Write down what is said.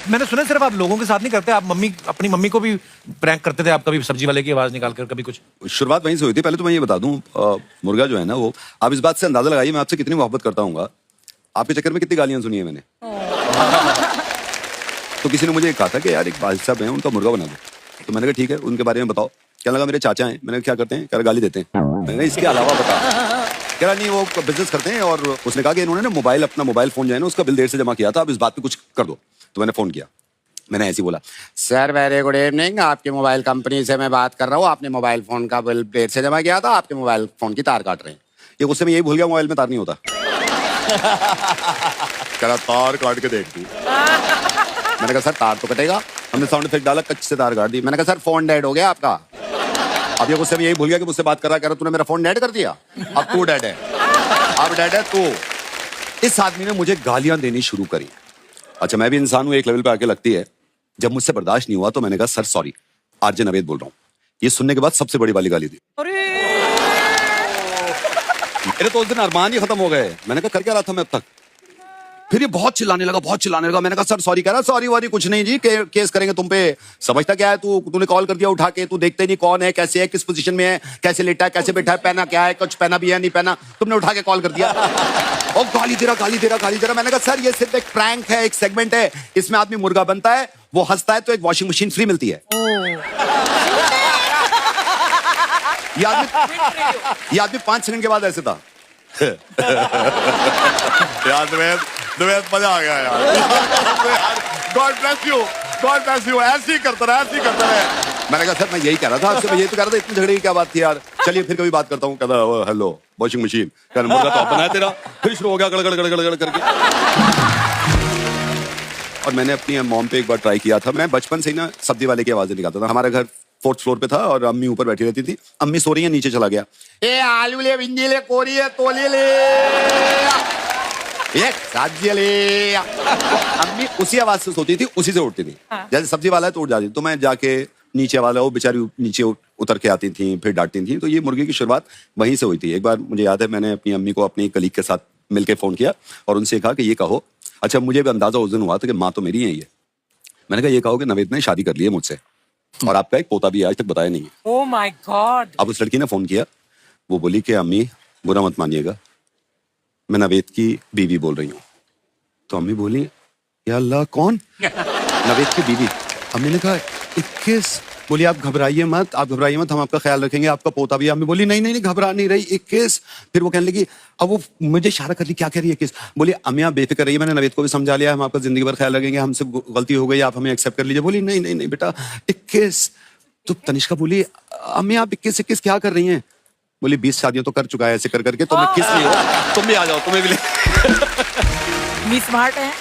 मैंने सुना सिर्फ आप लोगों के साथ नहीं करते, आप अपनी मम्मी को भी प्रैंक करते थे, आप कभी सब्जी वाले की आवाज निकाल कर कभी कुछ? शुरुआत वहीं से हुई थी। पहले तो मैं ये बता दूं, मुर्गा जो है ना, वो आप इस बात से अंदाजा लगाइए मैं आपसे कितनी मोहब्बत करता हूँ। आपके चक्कर में कितनी गालियां सुनी है मैंने। तो किसी ने मुझे कहा था कि यार एक भाई साहब हैं, उनका मुर्गा बना दो। तो मैंने कहा ठीक है, उनके बारे में बताओ। क्या लगा मेरे चाचा हैं। मैंने क्या करते हैं? कह रहा गाली देते हैं। मैंने कहा इसके अलावा बता। कह रहा नहीं वो बिजनेस करते हैं, और उसने कहा कि इन्होंने ना अपना मोबाइल फोन जो है ना उसका बिल देर से जमा किया था, अब इस बात पे कुछ कर दो। तो मैंने फोन किया, मैंने ऐसे ही बोला, सर वेरी गुड इवनिंग, आपकी मोबाइल कंपनी से मैं बात कर रहा हूँ, आपने मोबाइल फोन का बिल देर से जमा किया था, आपके मोबाइल फोन की तार काट रहे हैं। ये गुस्से में यही भूल गया मोबाइल में तार नहीं होता। कह रहा तार काट के देख दी। मैंने कहा सर तार तो कटेगा। हमने साउंड इफेक्ट डाला, कच्चे से तार काट दी। मैंने कहा सर फोन डेड हो गया आपका। अब ये गुस्से में यही भूल गया कि मुझसे बात कर रहा है, कह रहा तूने मेरा फोन डेड कर दिया, अब तू डेड है, अब डेड है तू। इस आदमी ने मुझे गालियां देनी शुरू करी। अच्छा मैं भी इंसान हूं, एक लेवल पे आके लगती है। जब मुझसे बर्दाश्त नहीं हुआ तो मैंने कहा सर सॉरी, आरजे नवेद बोल रहा हूँ। ये सुनने के बाद सबसे बड़ी वाली गाली दी। मेरे तो उस दिन अरमान ही खत्म हो गए। मैंने कहा कर क्या रहा था मैं अब तक। फिर ये बहुत चिल्लाने लगा। मैंने कहा सर सॉरी। कह रहा सॉरी वारी कुछ नहीं जी, केस करेंगे तुम पे। समझता क्या है तूने कॉल कर दिया उठा के, तू देखते नहीं कौन है, कैसे है, किस पोजीशन में है, कैसे लेटा है, कैसे बैठा है, पहना क्या है, कुछ पहना भी है नहीं पहना, तुमने उठा के कॉल कर दिया। और गाली दे रहा। मैंने कहा सर ये सिर्फ एक प्रैंक है, एक सेगमेंट है, इसमें आदमी मुर्गा बनता है, वो हंसता है तो एक वॉशिंग मशीन फ्री मिलती है। ये आदमी 5 सेकंड के बाद ऐसे था। यार मजा आ गया यार। गॉड ब्लेस यू, ऐसे ही करता रहे। मैंने कहा सर मैं यही कह रहा था आपसे, मैं यही तो कह रहा था, इतनी झगड़े की क्या बात थी यार, चलिए फिर कभी बात करता हूँ। कहता हेलो वॉशिंग मशीन, कहना मुर्गा तो अपना है तेरा। फिर शुरू हो गया गड़ करके। और मैंने अपनी मॉम पे एक बार ट्राई किया था। मैं बचपन से ही ना सब्जी वाले की आवाजें निकालता था। हमारा घर 4th फ्लोर पे था और अम्मी ऊपर बैठी रहती थी। अम्मी सो रही है, नीचे चला गया, ए आलू ले, भिंडी ले, कोरी ले, तोली ले, एक सब्जी ले। अम्मी उसी आवाज से सोती थी, उसी से उठती थी। जैसे सब्जी वाला है तो उठ जाती थी। तो मैं जाके नीचे वाला, वो बेचारी नीचे उतर के आती थी, फिर डांटती थी। तो ये मुर्गे की शुरुआत वहीं से हुई थी। एक बार मुझे याद है, मैंने अपनी अम्मी को अपनी कलीग के साथ मिलकर फोन किया और उनसे कहा कि ये कहो, अच्छा मुझे भी अंदाजा उस दिन हुआ था कि माँ तो मेरी है ये। मैंने कहा ये कहो कि नवेद ने शादी कर ली है मुझसे और आपका एक पोता भी आज तक बताया नहीं है। Oh my God. अब उस लड़की ने फोन किया, वो बोली कि अम्मी बुरा मत मानिएगा, मैं नवेद की बीवी बोल रही हूँ। तो अम्मी बोली या अल्लाह कौन? नवेद की बीवी। अम्मी ने कहा 21। बोली आप घबराइए मत, हम आपका ख्याल रखेंगे, आपका पोता भी। अम्मी बोली नहीं घबरा नहीं रही, 21। फिर वो कहने लगी, अब वो मुझे इशारा कर ली, क्या कह रही है 21? बोली अम्मी आप बेफिक्र रहिए, मैंने नवेद को भी समझा लिया, हम आपका जिंदगी भर ख्याल रखेंगे, हमसे गलती हो गई, आप हमें एक्सेप्ट कर लीजिए। बोली नहीं बेटा 21। तो तनिष्का बोली अम्मी आप 21 क्या कर रही हैं? बोली 20 शादियां तो कर चुका है ऐसे कर करके, तो मैं किस लिए हो, तुम भी आ जाओ, तुम्हें भी ले। मी स्मार्ट है।